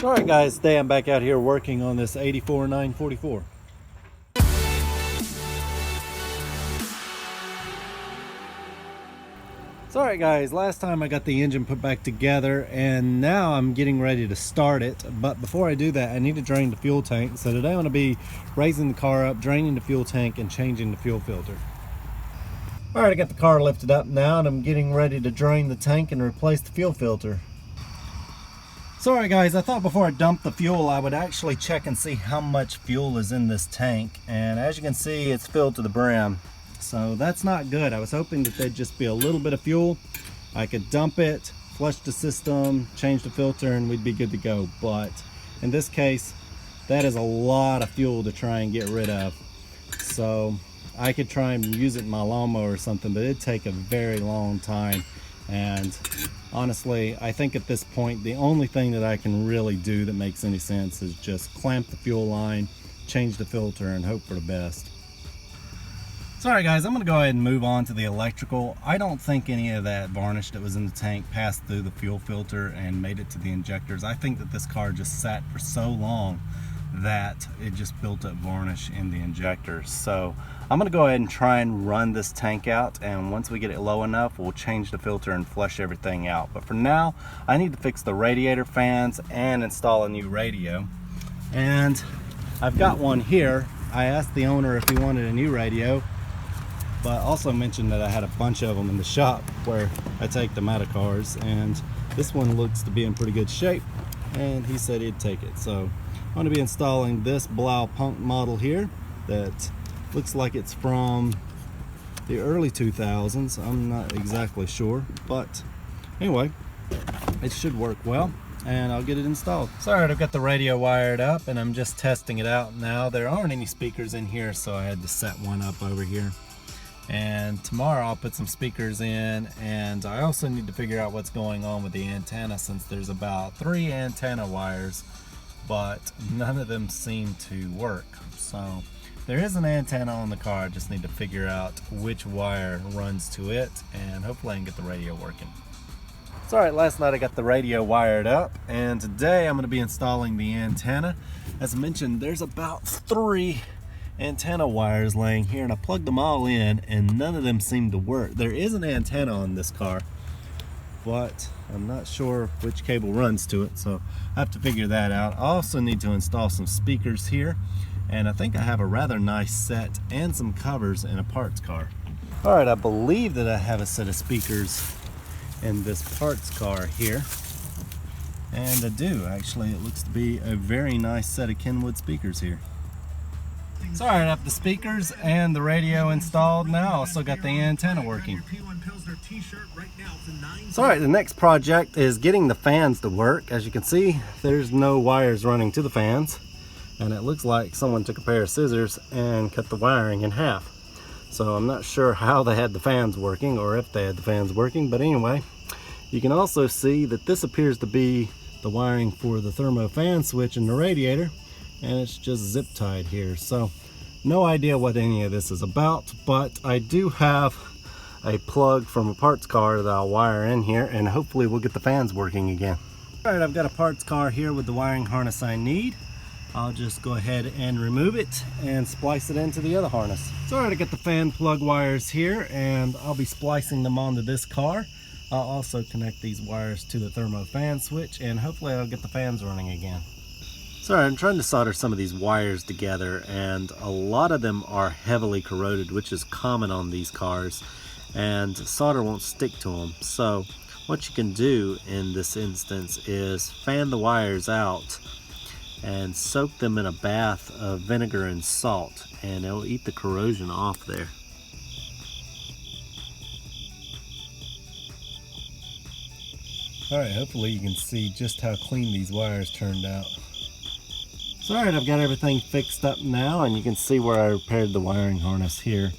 Alright guys, today I'm back out here working on this 84 944. Alright guys, last time I got the engine put back together and now I'm getting ready to start it. But before I do that, I need to drain the fuel tank. So today I'm going to be raising the car up, draining the fuel tank, and changing the fuel filter. Alright, I got the car lifted up now and I'm getting ready to drain the tank and replace the fuel filter. Alright guys, I thought before I dumped the fuel I would actually check and see how much fuel is in this tank, and as you can see it's filled to the brim, so that's not good. I was hoping that there'd just be a little bit of fuel. I could dump it, flush the system, change the filter, and we'd be good to go. But in this case, that is a lot of fuel to try and get rid of. So I could try and use it in my lawnmower or something, but it'd take a very long time. And honestly, I think at this point the only thing that I can really do that makes any sense is just clamp the fuel line, change the filter, and hope for the best. So alright guys, I'm going to go ahead and move on to the electrical. I don't think any of that varnish that was in the tank passed through the fuel filter and made it to the injectors. I think that this car just sat for so long that it just built up varnish in the injectors. So I'm going to go ahead and try and run this tank out, and once we get it low enough we'll change the filter and flush everything out. But for now I need to fix the radiator fans and install a new radio, and I've got one here. I asked the owner if he wanted a new radio, but also mentioned that I had a bunch of them in the shop where I take them out of cars, and this one looks to be in pretty good shape, and he said he'd take it. So I'm going to be installing this Blau Punk model here that looks like it's from the early 2000s. I'm not exactly sure, but anyway, it should work well and I'll get it installed. So alright, I've got the radio wired up and I'm just testing it out now. There aren't any speakers in here, so I had to set one up over here. And tomorrow I'll put some speakers in, and I also need to figure out what's going on with the antenna, since there's about 3 antenna wires, but none of them seem to work. So there is an antenna on the car, I just need to figure out which wire runs to it, and hopefully I can get the radio working. So alright, last night I got the radio wired up, and today I'm going to be installing the antenna. As I mentioned, there's about 3 antenna wires laying here, and I plugged them all in and none of them seem to work. There is an antenna on this car, but I'm not sure which cable runs to it, so I have to figure that out. I also need to install some speakers here, and I think I have a rather nice set and some covers in a parts car. Alright, I believe that I have a set of speakers in this parts car here, and I do actually. It looks to be a very nice set of Kenwood speakers here. So alright, I have the speakers and the radio installed now. I also got the antenna working. So alright, the next project is getting the fans to work. As you can see, there's no wires running to the fans, and it looks like someone took a pair of scissors and cut the wiring in half. So I'm not sure how they had the fans working, or if they had the fans working, but anyway, you can also see that this appears to be the wiring for the thermo fan switch in the radiator, and it's just zip tied here. So no idea what any of this is about, but I do have a plug from a parts car that I'll wire in here, and hopefully we'll get the fans working again. Alright, I've got a parts car here with the wiring harness I need. I'll just go ahead and remove it and splice it into the other harness. So alright, I got the fan plug wires here, and I'll be splicing them onto this car. I'll also connect these wires to the thermo fan switch, and hopefully I'll get the fans running again. Sorry, I'm trying to solder some of these wires together, and a lot of them are heavily corroded, which is common on these cars, and solder won't stick to them. So what you can do in this instance is fan the wires out and soak them in a bath of vinegar and salt, and it'll eat the corrosion off there. Alright, hopefully you can see just how clean these wires turned out. So alright, I've got everything fixed up now, and you can see where I repaired the wiring harness here.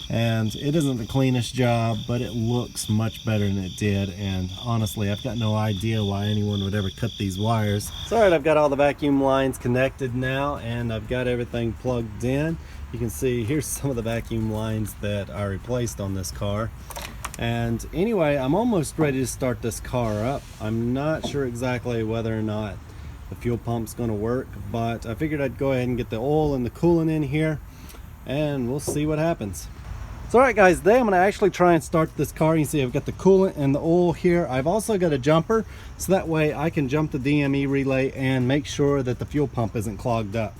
And it isn't the cleanest job, but it looks much better than it did, and honestly I've got no idea why anyone would ever cut these wires. So alright, I've got all the vacuum lines connected now, and I've got everything plugged in. You can see here's some of the vacuum lines that I replaced on this car. And anyway, I'm almost ready to start this car up. I'm not sure exactly whether or not the fuel pump's going to work. But I figured I'd go ahead and get the oil and the coolant in here, and we'll see what happens. So alright guys, today I'm going to actually try and start this car. You can see I've got the coolant and the oil here. I've also got a jumper, so that way I can jump the DME relay and make sure that the fuel pump isn't clogged up.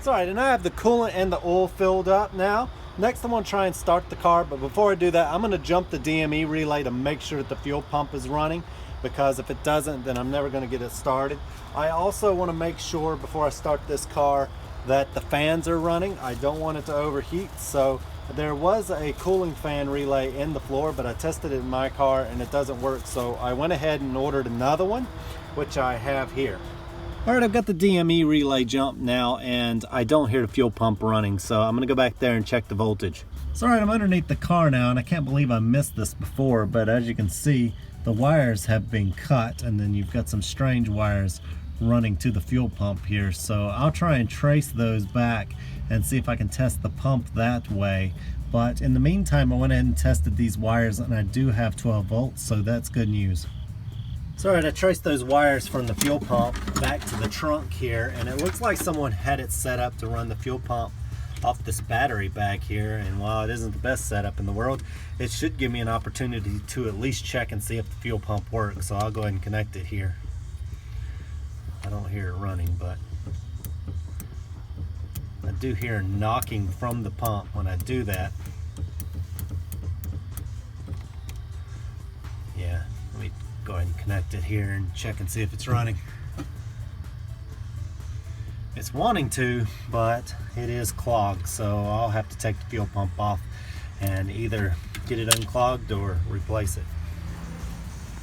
Alright, and I have the coolant and the oil filled up now. Next I'm going to try and start the car, but before I do that, I'm going to jump the DME relay to make sure that the fuel pump is running, because if it doesn't, then I'm never going to get it started. I also want to make sure before I start this car that the fans are running. I don't want it to overheat, so there was a cooling fan relay in the floor, but I tested it in my car and it doesn't work, so I went ahead and ordered another one, which I have here. Alright, I've got the DME relay jumped now, and I don't hear the fuel pump running, so I'm going to go back there and check the voltage. So alright, I'm underneath the car now, and I can't believe I missed this before, but as you can see, the wires have been cut, and then you've got some strange wires running to the fuel pump here. So I'll try and trace those back and see if I can test the pump that way. But in the meantime, I went ahead and tested these wires, and I do have 12 volts, so that's good news. So alright, I traced those wires from the fuel pump back to the trunk here, and it looks like someone had it set up to run the fuel pump off this battery back here, and while it isn't the best setup in the world, it should give me an opportunity to at least check and see if the fuel pump works. So I'll go ahead and connect it here. I don't hear it running, but I do hear knocking from the pump when I do that. Yeah, let me go ahead and connect it here and check and see if it's running. It's wanting to, but it is clogged, so I'll have to take the fuel pump off and either get it unclogged or replace it.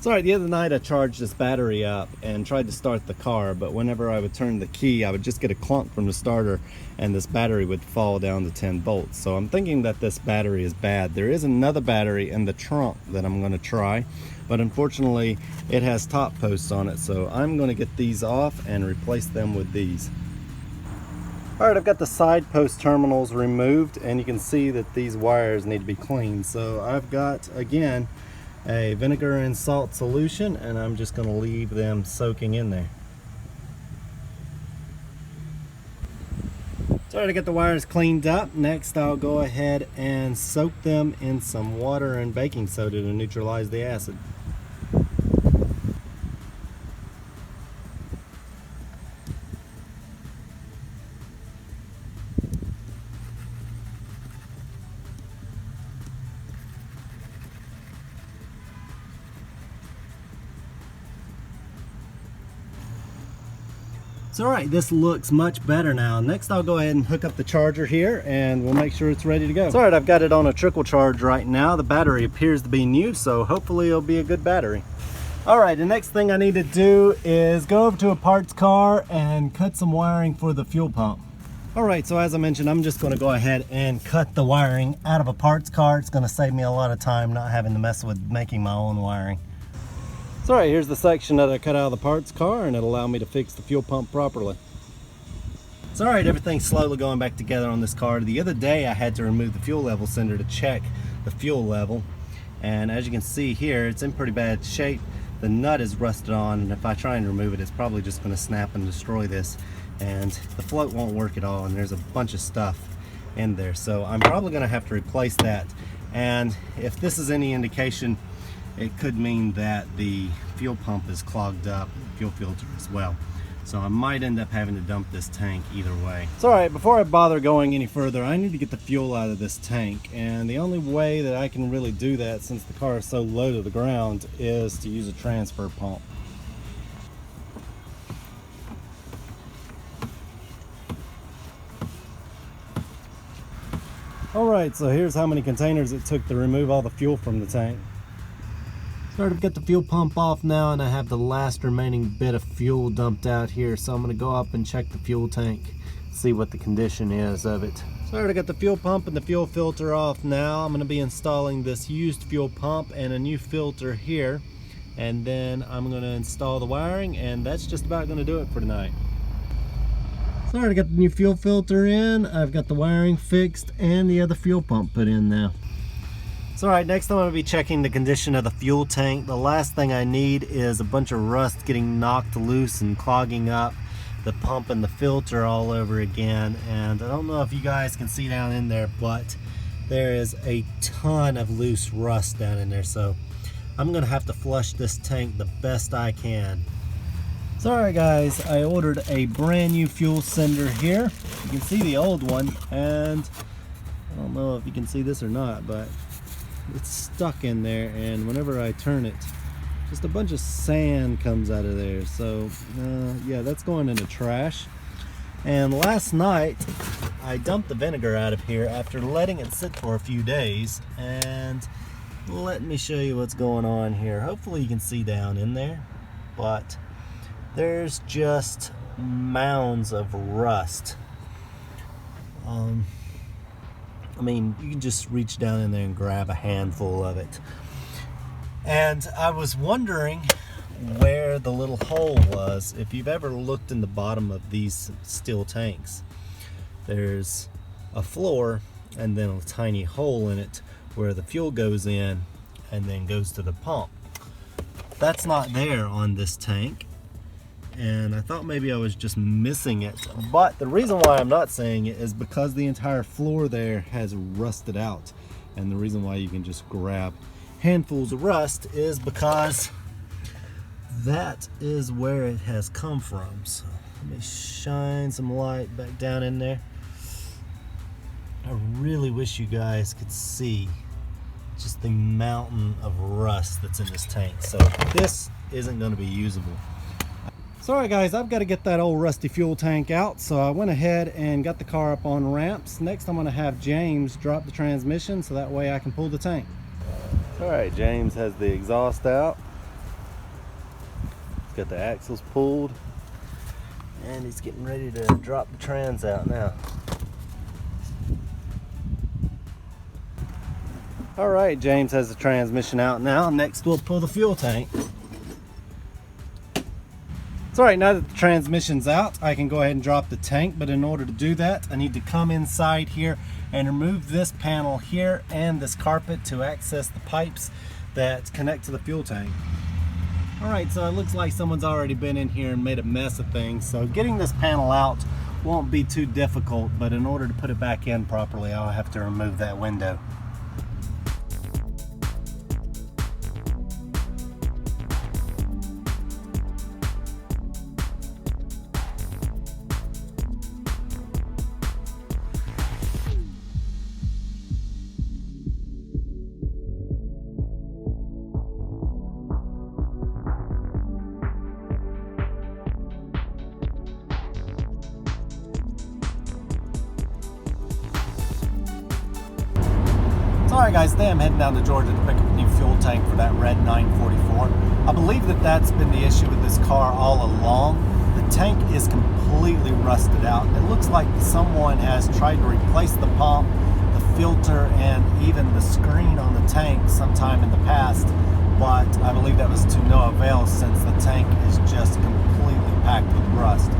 So alright, the other night I charged this battery up and tried to start the car, but whenever I would turn the key, I would just get a clunk from the starter and this battery would fall down to 10 volts. So I'm thinking that this battery is bad. There is another battery in the trunk that I'm going to try, but unfortunately it has top posts on it, so I'm going to get these off and replace them with these. Alright, I've got the side post terminals removed, and you can see that these wires need to be cleaned. So I've got, again, a vinegar and salt solution, and I'm just going to leave them soaking in there. So alright, I got the wires cleaned up. Next I'll go ahead and soak them in some water and baking soda to neutralize the acid. So alright, this looks much better now. Next I'll go ahead and hook up the charger here and we'll make sure it's ready to go. So alright, I've got it on a trickle charge right now. The battery appears to be new, so hopefully it'll be a good battery. Alright, the next thing I need to do is go over to a parts car and cut some wiring for the fuel pump. Alright, so as I mentioned, I'm just going to go ahead and cut the wiring out of a parts car. It's going to save me a lot of time not having to mess with making my own wiring. So alright, here's the section that I cut out of the parts car, and it'll allow me to fix the fuel pump properly. So alright, everything's slowly going back together on this car. The other day I had to remove the fuel level sender to check the fuel level, and as you can see here, it's in pretty bad shape. The nut is rusted on, and if I try and remove it, it's probably just going to snap and destroy this, and the float won't work at all, and there's a bunch of stuff in there, so I'm probably going to have to replace that. And if this is any indication, it could mean that the fuel pump is clogged up, fuel filter as well. So I might end up having to dump this tank either way. So alright, before I bother going any further, I need to get the fuel out of this tank. And the only way that I can really do that, since the car is so low to the ground, is to use a transfer pump. Alright, so here's how many containers it took to remove all the fuel from the tank. Started to get the fuel pump off now, and I have the last remaining bit of fuel dumped out here, so I'm going to go up and check the fuel tank, see what the condition is of it. Started to get the fuel pump and the fuel filter off now. I'm going to be installing this used fuel pump and a new filter here, and then I'm going to install the wiring, and that's just about going to do it for tonight. Started to get the new fuel filter in. I've got the wiring fixed and the other fuel pump put in now. So alright, next I'm going to be checking the condition of the fuel tank. The last thing I need is a bunch of rust getting knocked loose and clogging up the pump and the filter all over again. And I don't know if you guys can see down in there, but there is a ton of loose rust down in there. So I'm going to have to flush this tank the best I can. So alright guys, I ordered a brand new fuel sender here. You can see the old one, and I don't know if you can see this or not, but it's stuck in there, and whenever I turn it, just a bunch of sand comes out of there. So yeah, that's going in the trash. And last night I dumped the vinegar out of here after letting it sit for a few days, and let me show you what's going on here. Hopefully you can see down in there, but there's just mounds of rust. I mean, you can just reach down in there and grab a handful of it. And I was wondering where the little hole was. If you've ever looked in the bottom of these steel tanks, there's a floor and then a tiny hole in it where the fuel goes in and then goes to the pump. That's not there on this tank, and I thought maybe I was just missing it. But the reason why I'm not saying it is because the entire floor there has rusted out, and the reason why you can just grab handfuls of rust is because that is where it has come from. So let me shine some light back down in there. I really wish you guys could see just the mountain of rust that's in this tank. So this isn't going to be usable. So alright guys, I've got to get that old rusty fuel tank out, so I went ahead and got the car up on ramps. Next I'm going to have James drop the transmission so that way I can pull the tank. Alright, James has the exhaust out. He's got the axles pulled, and he's getting ready to drop the trans out now. Alright, James has the transmission out now. Next we'll pull the fuel tank. So alright, now that the transmission's out, I can go ahead and drop the tank, but in order to do that, I need to come inside here and remove this panel here and this carpet to access the pipes that connect to the fuel tank. Alright, so it looks like someone's already been in here and made a mess of things, so getting this panel out won't be too difficult, but in order to put it back in properly, I'll have to remove that window. Alright guys, today I'm heading down to Georgia to pick up a new fuel tank for that red 944. I believe that that's been the issue with this car all along. The tank is completely rusted out. It looks like someone has tried to replace the pump, the filter, and even the screen on the tank sometime in the past, but I believe that was to no avail since the tank is just completely packed with rust.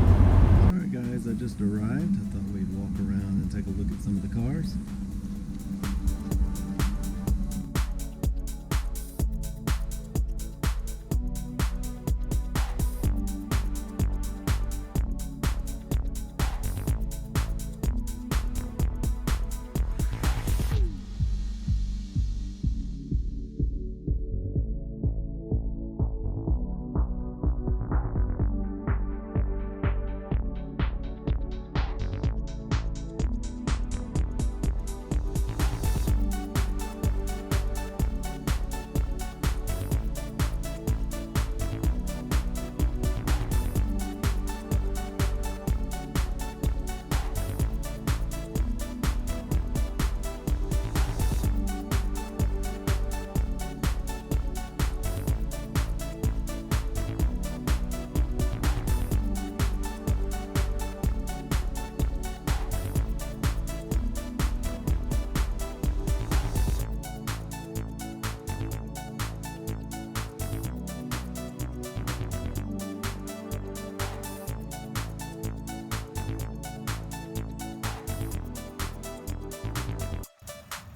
Alright guys, I just arrived. I thought we'd walk around and take a look at some of the cars.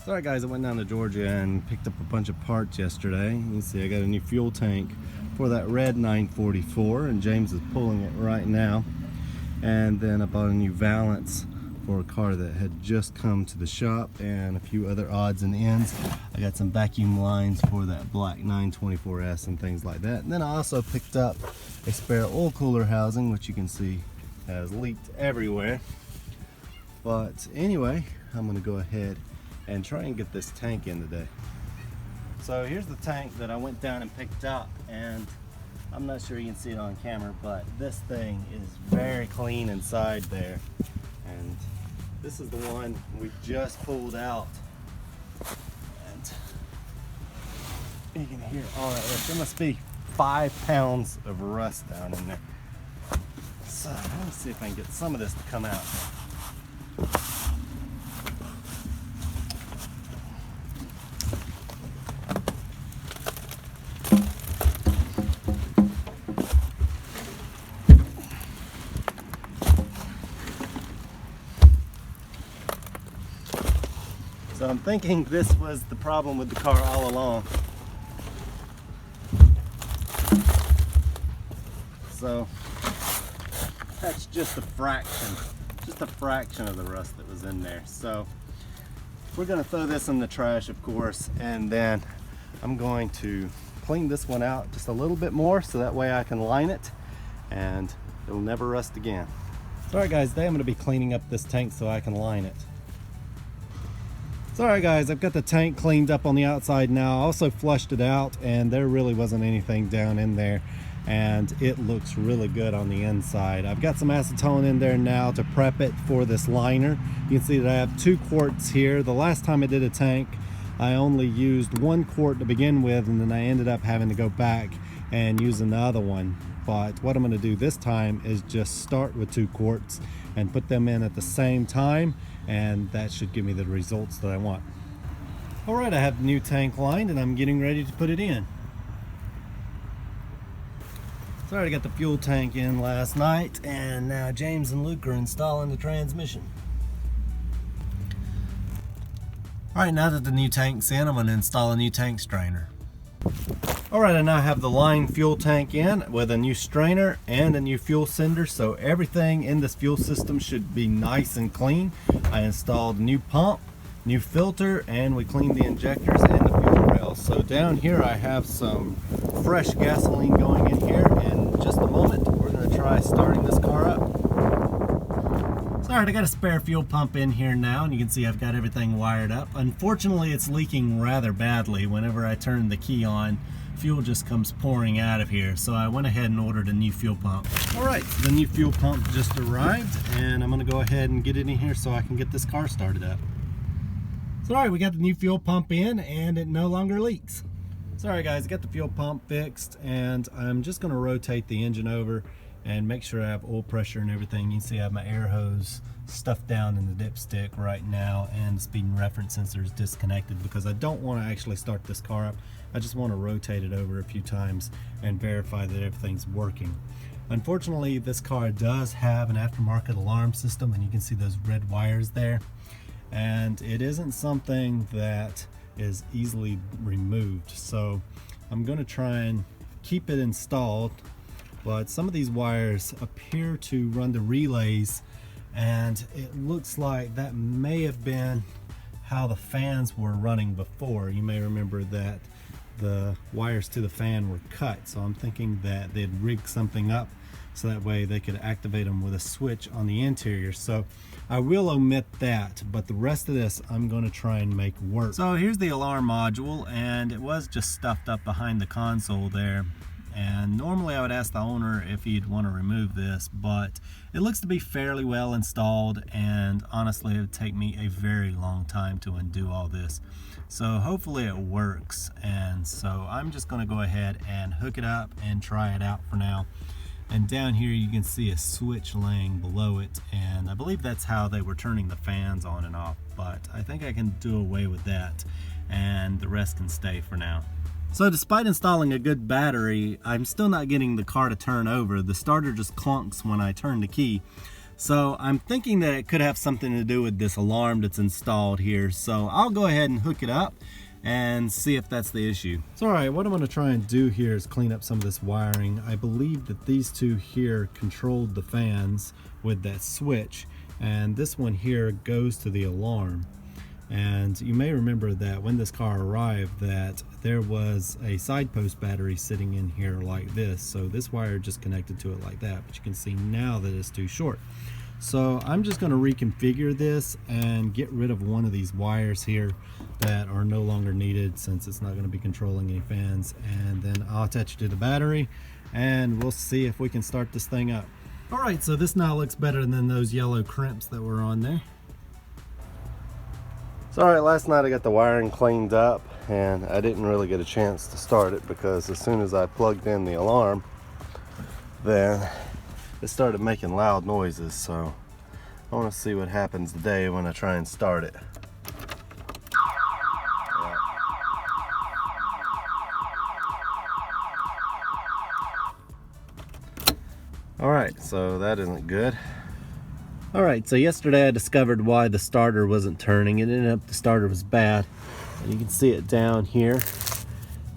Alright guys, I went down to Georgia and picked up a bunch of parts yesterday. You can see I got a new fuel tank for that red 944 and James is pulling it right now. And then I bought a new valance for a car that had just come to the shop and a few other odds and ends. I got some vacuum lines for that black 924S and things like that. And then I also picked up a spare oil cooler housing, which you can see has leaked everywhere. But anyway, I'm gonna go ahead and try and get this tank in today. So here's the tank that I went down and picked up, and I'm not sure you can see it on camera, but this thing is very clean inside there. And this is the one we just pulled out. And you can hear all that rust. There must be 5 pounds of rust down in there. So let me see if I can get some of this to come out. So I'm thinking this was the problem with the car all along. So that's just a fraction of the rust that was in there. So we're gonna throw this in the trash, of course, and then I'm going to clean this one out just a little bit more so that way I can line it and it'll never rust again. Alright guys, today I'm gonna be cleaning up this tank so I can line it. Alright guys, I've got the tank cleaned up on the outside now. I also flushed it out and there really wasn't anything down in there, and it looks really good on the inside. I've got some acetone in there now to prep it for this liner. You can see that I have 2 quarts here. The last time I did a tank, I only used 1 quart to begin with, and then I ended up having to go back and use another one. But what I'm going to do this time is just start with 2 quarts and put them in at the same time, and that should give me the results that I want. Alright, I have the new tank lined and I'm getting ready to put it in. So I already got the fuel tank in last night, and now James and Luke are installing the transmission. Alright, now that the new tank's in, I'm going to install a new tank strainer. Alright, I now have the line fuel tank in with a new strainer and a new fuel sender, so everything in this fuel system should be nice and clean. I installed a new pump, new filter, and we cleaned the injectors and the fuel rails. So down here I have some fresh gasoline going in here. In just a moment we're going to try starting this car up. So alright, I got a spare fuel pump in here now, and you can see I've got everything wired up. Unfortunately, it's leaking rather badly. Whenever I turn the key on, fuel just comes pouring out of here, so I went ahead and ordered a new fuel pump. Alright, so the new fuel pump just arrived, and I'm going to go ahead and get it in here so I can get this car started up. So alright, we got the new fuel pump in and it no longer leaks. So alright guys, I got the fuel pump fixed, and I'm just going to rotate the engine over and make sure I have oil pressure and everything. You can see I have my air hose stuffed down in the dipstick right now, and the speed and reference sensor is disconnected because I don't want to actually start this car up. I just want to rotate it over a few times and verify that everything's working. Unfortunately, this car does have an aftermarket alarm system, and you can see those red wires there, and it isn't something that is easily removed. So I'm going to try and keep it installed, but some of these wires appear to run to relays, and it looks like that may have been how the fans were running before. You may remember that the wires to the fan were cut, so I'm thinking that they'd rig something up so that way they could activate them with a switch on the interior. So I will omit that, but the rest of this I'm going to try and make work. So here's the alarm module, and it was just stuffed up behind the console there. And normally I would ask the owner if he'd want to remove this, but it looks to be fairly well installed, and honestly it would take me a very long time to undo all this. So hopefully it works, and so I'm just going to go ahead and hook it up and try it out for now. And down here you can see a switch laying below it, and I believe that's how they were turning the fans on and off, but I think I can do away with that and the rest can stay for now. So despite installing a good battery, I'm still not getting the car to turn over. The starter just clunks when I turn the key. So I'm thinking that it could have something to do with this alarm that's installed here. So I'll go ahead and hook it up and see if that's the issue. So all right, what I'm going to try and do here is clean up some of this wiring. I believe that these two here controlled the fans with that switch, and this one here goes to the alarm. And you may remember that when this car arrived that there was a side post battery sitting in here like this. So this wire just connected to it like that, but you can see now that it's too short. So I'm just going to reconfigure this and get rid of one of these wires here that are no longer needed, since it's not going to be controlling any fans. And then I'll attach it to the battery and we'll see if we can start this thing up. All right, so this now looks better than those yellow crimps that were on there. So all right, last night I got the wiring cleaned up and I didn't really get a chance to start it because as soon as I plugged in the alarm, then it started making loud noises. So I want to see what happens today when I try and start it. All right, so that isn't good. All right, so yesterday I discovered why the starter wasn't turning. It ended up the starter was bad. And you can see it down here.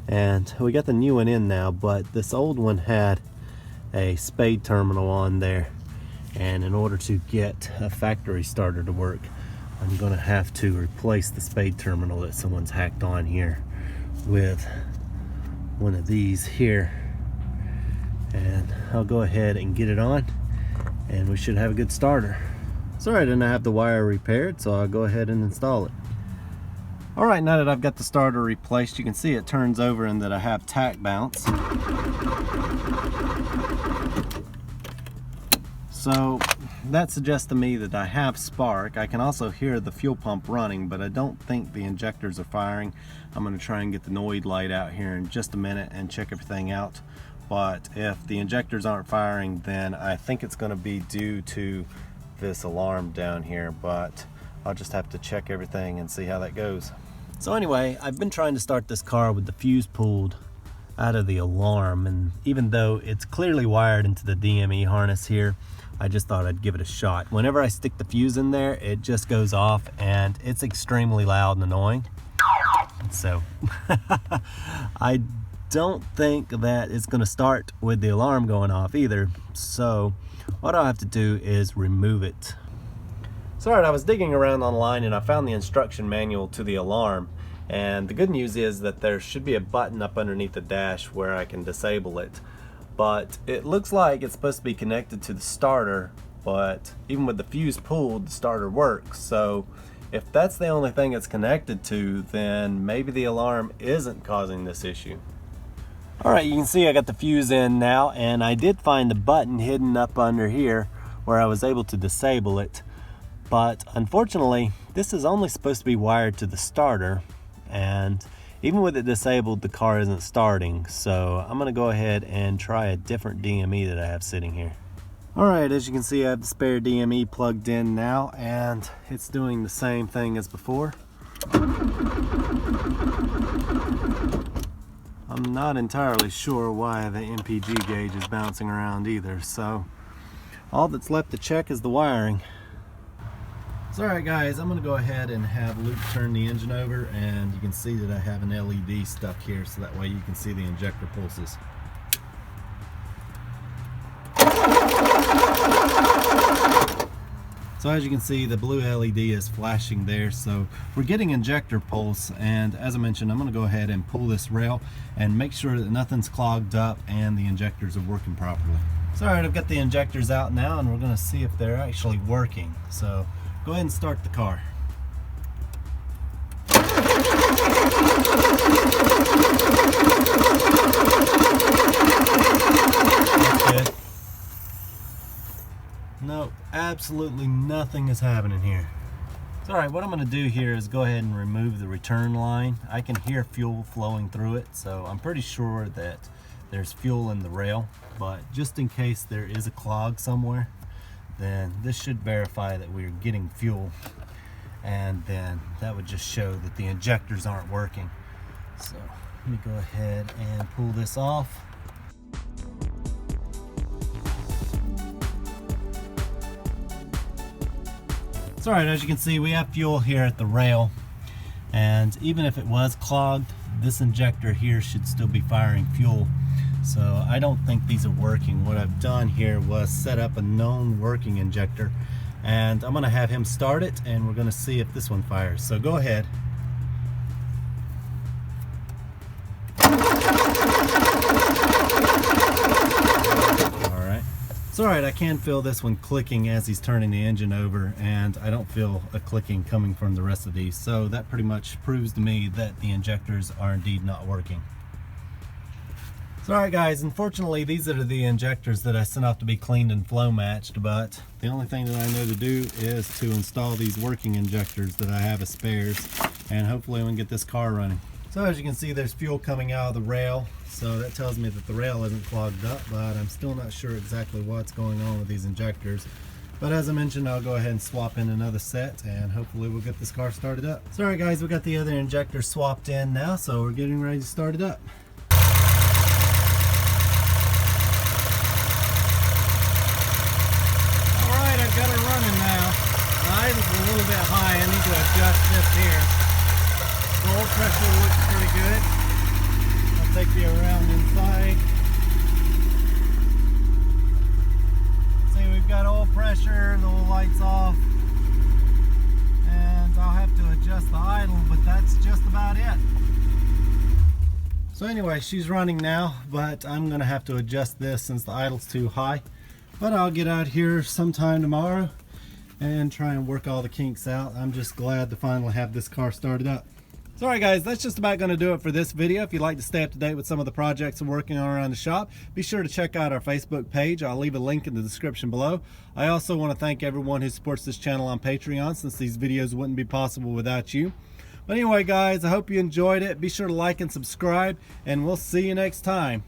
And we got the new one in now, but this old one had a spade terminal on there. And in order to get a factory starter to work, I'm gonna have to replace the spade terminal that someone's hacked on here with one of these here. And I'll go ahead and get it on, and we should have a good starter. So I didn't have the wire repaired, so I'll go ahead and install it. All right, now that I've got the starter replaced, you can see it turns over and that I have tack bounce. So that suggests to me that I have spark. I can also hear the fuel pump running, but I don't think the injectors are firing. I'm gonna try and get the Noid light out here in just a minute and check everything out. But if the injectors aren't firing, then I think it's going to be due to this alarm down here, but I'll just have to check everything and see how that goes. So anyway, I've been trying to start this car with the fuse pulled out of the alarm, and even though it's clearly wired into the DME harness here, I just thought I'd give it a shot. Whenever I stick the fuse in there, it just goes off and it's extremely loud and annoying. So I don't think that it's going to start with the alarm going off either. So what I'll have to do is remove it. So all right, I was digging around online and I found the instruction manual to the alarm, and the good news is that there should be a button up underneath the dash where I can disable it, but it looks like it's supposed to be connected to the starter, but even with the fuse pulled, the starter works. So if that's the only thing it's connected to, then maybe the alarm isn't causing this issue. All right, you can see I got the fuse in now, and I did find the button hidden up under here where I was able to disable it. But unfortunately, this is only supposed to be wired to the starter, and even with it disabled, the car isn't starting. So I'm gonna go ahead and try a different DME that I have sitting here. All right, as you can see, I have the spare DME plugged in now, and it's doing the same thing as before. I'm not entirely sure why the MPG gauge is bouncing around either, so all that's left to check is the wiring. So alright guys, I'm going to go ahead and have Luke turn the engine over, and you can see that I have an LED stuck here so that way you can see the injector pulses. So as you can see, the blue LED is flashing there, so we're getting injector pulse, and as I mentioned, I'm going to go ahead and pull this rail and make sure that nothing's clogged up and the injectors are working properly. So alright, I've got the injectors out now and we're going to see if they're actually working. So go ahead and start the car. That's good. No, absolutely nothing is happening here. So, alright, what I'm going to do here is go ahead and remove the return line. I can hear fuel flowing through it, so I'm pretty sure that there's fuel in the rail, but just in case there is a clog somewhere, then this should verify that we're getting fuel, and then that would just show that the injectors aren't working. So let me go ahead and pull this off. It's alright, as you can see, we have fuel here at the rail, and even if it was clogged, this injector here should still be firing fuel. So I don't think these are working. What I've done here was set up a known working injector, and I'm gonna have him start it and we're gonna see if this one fires. So go ahead. It's alright, I can feel this one clicking as he's turning the engine over, and I don't feel a clicking coming from the rest of these. So that pretty much proves to me that the injectors are indeed not working. So alright guys, unfortunately these are the injectors that I sent off to be cleaned and flow matched, but the only thing that I know to do is to install these working injectors that I have as spares, and hopefully we can get this car running. So as you can see, there's fuel coming out of the rail, so that tells me that the rail isn't clogged up, but I'm still not sure exactly what's going on with these injectors. But as I mentioned, I'll go ahead and swap in another set, and hopefully we'll get this car started up. So alright guys, we got the other injector swapped in now, so we're getting ready to start it up. Alright, I've got it running now. The idle's a little bit high, I need to adjust this here. The oil pressure looks pretty good. I'll take you around inside. See, we've got oil pressure, the oil lights off, and I'll have to adjust the idle, but that's just about it. So anyway, she's running now, but I'm gonna have to adjust this since the idle's too high. But I'll get out here sometime tomorrow and try and work all the kinks out. I'm just glad to finally have this car started up. So alright guys, that's just about going to do it for this video. If you'd like to stay up to date with some of the projects I'm working on around the shop, be sure to check out our Facebook page. I'll leave a link in the description below. I also want to thank everyone who supports this channel on Patreon, since these videos wouldn't be possible without you. But anyway guys, I hope you enjoyed it. Be sure to like and subscribe, and we'll see you next time.